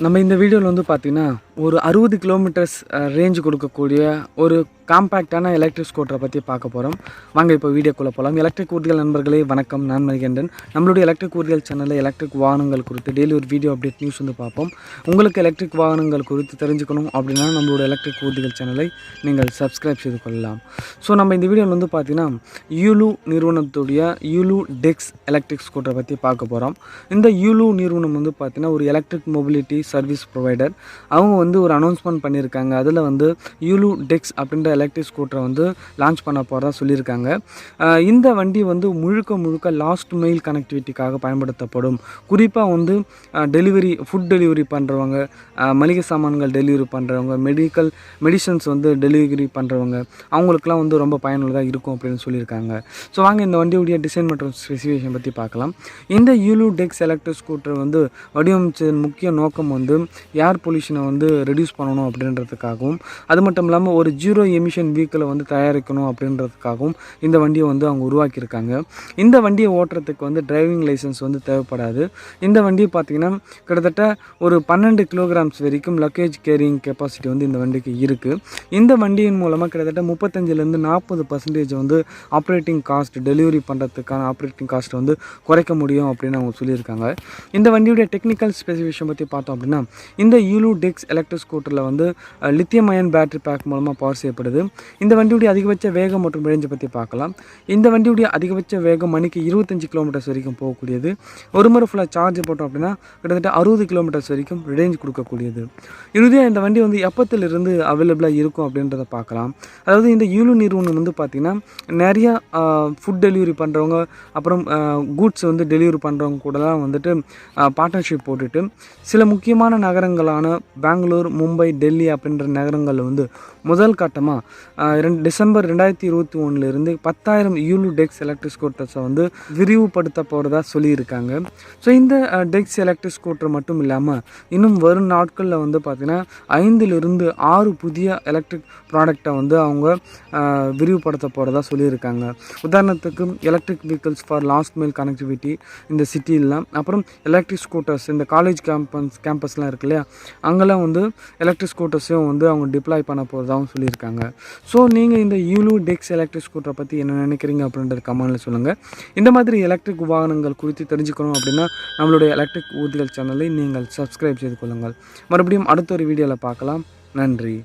நம்ம இந்த வீடியோவில் வந்து பார்த்திங்கன்னா ஒரு 60 கிலோமீட்டர்ஸ் ரேஞ்ச் கொடுக்கக்கூடிய ஒரு காம்பேக்டான எலக்ட்ரிக் ஸ்கூட்டரை பற்றி பார்க்க போகிறோம். வாங்க இப்போ வீடியோக்குள்ளே போகலாம். எலக்ட்ரிக் ஊர்திகள் நண்பர்களே வணக்கம், நான் மணிகண்டன். நம்மளுடைய எலக்ட்ரிக் ஊர்திகள் சேனலில் எலக்ட்ரிக் வாகனங்கள் குறித்து டெய்லி ஒரு வீடியோ அப்டேட் நியூஸ் வந்து பார்ப்போம். உங்களுக்கு எலக்ட்ரிக் வாகனங்கள் குறித்து தெரிஞ்சுக்கணும் அப்படின்னா நம்மளோட எலக்ட்ரிக் ஊர்திகள் சேனலை நீங்கள் சப்ஸ்கிரைப் செய்து கொள்ளலாம். ஸோ நம்ம இந்த வீடியோவில் வந்து பார்த்திங்கன்னா யூலு நிறுவனத்துடைய யூலு டெக்ஸ் எலக்ட்ரிக் ஸ்கூட்டரை பற்றி பார்க்க போகிறோம். இந்த யூலு நிறுவனம் வந்து பார்த்திங்கன்னா ஒரு எலக்ட்ரிக் மொபிலிட்டி சர்வீஸ் ப்ரொவைடர். அவங்க வந்து ஒரு அனௌன்ஸ்மெண்ட் பண்ணியிருக்காங்க. அதில் வந்து யூலு டெக்ஸ் அப்படின்ற எலக்ட்ரிக் ஸ்கூட்டரை வந்து லான்ச் பண்ண போகிறதா சொல்லியிருக்காங்க. இந்த வண்டி வந்து முழுக்க லாஸ்ட் மைல் கனெக்டிவிட்டிக்காக பயன்படுத்தப்படும். குறிப்பாக வந்து ஃபுட் டெலிவரி பண்ணுறவங்க, மளிகை சாமான்கள் டெலிவரி பண்ணுறவங்க, மெடிசன்ஸ் வந்து டெலிவரி பண்ணுறவங்க, அவங்களுக்குலாம் வந்து ரொம்ப பயனுள்ளதாக இருக்கும் அப்படின்னு சொல்லியிருக்காங்க. ஸோ வாங்க இந்த வண்டியுடைய டிசைன் மற்றும் ஸ்பெசிஃபிகேஷன் பற்றி பார்க்கலாம். இந்த யூலு டெக்ஸ் எலக்ட்ரிக் ஸ்கூட்டர் வந்து வடிவமைச்சதன் முக்கிய நோக்கம் வந்து ஏர் பொல்யூஷனை வந்து ரெடியூஸ் பண்ணணும் அப்படின்றதுக்காகவும், அது மட்டும் இல்லாமல் ஒரு ஜீரோ எமிஷன் வெஹிக்கிளை வந்து தயாரிக்கணும் அப்படின்றதுக்காகவும் இந்த வண்டியை வந்து அவங்க உருவாக்கியிருக்காங்க. இந்த வண்டியை ஓட்டுறதுக்கு வந்து டிரைவிங் லைசன்ஸ் வந்து தேவைப்படாது. இந்த வண்டி பார்த்திங்கன்னா கிட்டத்தட்ட ஒரு 12 கிலோகிராம்ஸ் வரைக்கும் லக்கேஜ் கேரிங் கெப்பாசிட்டி வந்து இந்த வண்டிக்கு இருக்குது. இந்த வண்டியின் மூலமாக கிட்டத்தட்ட 35% 40% வந்து ஆப்ரேட்டிங் காஸ்ட், டெலிவரி பண்ணுறதுக்கான ஆப்ரேட்டிங் காஸ்ட் வந்து குறைக்க முடியும் அப்படின்னு அவங்க சொல்லியிருக்காங்க. இந்த வண்டியுடைய டெக்னிக்கல் ஸ்பெசிஃபிகேஷன் பற்றி பார்த்தோம் அப்படின்னா, இந்த யூலு டெக்ஸ் எலக்ட்ரிக் ஸ்கூட்டரில் வந்து லித்தியம் அயன் பேட்டரி பேக் மூலமாக பவர் செய்யப்படுது. இந்த வண்டியுடைய அதிகபட்ச வேகம் மற்றும் ரேஞ்சை பற்றி பார்க்கலாம். இந்த வண்டியுடைய அதிகபட்ச வேகம் மணிக்கு 25 கிலோமீட்டர்ஸ் வரைக்கும் போகக்கூடியது. ஒரு முறை ஃபுல்லாக சார்ஜ் போட்டோம் அப்படின்னா கிட்டத்தட்ட 60 கிலோமீட்டர்ஸ் வரைக்கும் ரேஞ்ச் கொடுக்கக்கூடியது. இறுதியாக இந்த வண்டி வந்து எப்பத்திலிருந்து அவைலபிளாக இருக்கும் அப்படின்றத பார்க்கலாம். அதாவது இந்த யூலு நிறுவனம் வந்து பார்த்திங்கன்னா நிறையா ஃபுட் டெலிவரி பண்ணுறவங்க, அப்புறம் கூட்ஸ் வந்து டெலிவரி பண்ணுறவங்க கூடலாம் வந்துட்டு பார்ட்னர்ஷிப் போட்டுட்டு சில முக்கியமான நகரங்களான பெங்களூர், மும்பை, டெல்லி அப்படின்ற நகரங்களில் வந்து முதல் கட்டமாக டிசம்பர் 2021 10,000 யூலு டெக்ஸ் எலக்ட்ரிக் ஸ்கூட்டர்ஸை வந்து விரிவுபடுத்த போகிறதா சொல்லியிருக்காங்க. ஸோ இந்த டெக்ஸ் எலக்ட்ரிக் ஸ்கூட்டர் மட்டும் இல்லாமல் இன்னும் வரும் நாட்களில் வந்து பார்த்திங்கன்னா 5 to 6 புதிய எலக்ட்ரிக் ப்ராடக்டை வந்து அவங்க விரிவுபடுத்த போகிறதா சொல்லியிருக்காங்க. உதாரணத்துக்கு electric vehicles for last mile connectivity இந்த சிட்டிலாம், அப்புறம் எலக்ட்ரிக் ஸ்கூட்டர்ஸ் இந்த காலேஜ் கேம்பஸ்லாம் இருக்கு இல்லையா, அங்கெல்லாம் வந்து எலக்ட்ரிக் ஸ்கூட்டர்ஸையும் வந்து அவங்க டிப்ளாய் பண்ண போகிறதாகவும் சொல்லியிருக்காங்க. ஸோ நீங்கள் இந்த யூலு டெக்ஸ் எலக்ட்ரிக் ஸ்கூட்டரை பற்றி என்ன நினைக்கிறீங்க அப்படின்றது கமெண்ட்டில் சொல்லுங்கள். இந்த மாதிரி எலக்ட்ரிக் வாகனங்கள் குறித்து தெரிஞ்சுக்கணும் அப்படின்னா நம்மளுடைய எலக்ட்ரிக் ஊர்திகள் சேனலை நீங்கள் சப்ஸ்கிரைப் செய்து கொள்ளுங்கள். மறுபடியும் அடுத்த ஒரு வீடியோவில் பார்க்கலாம். நன்றி.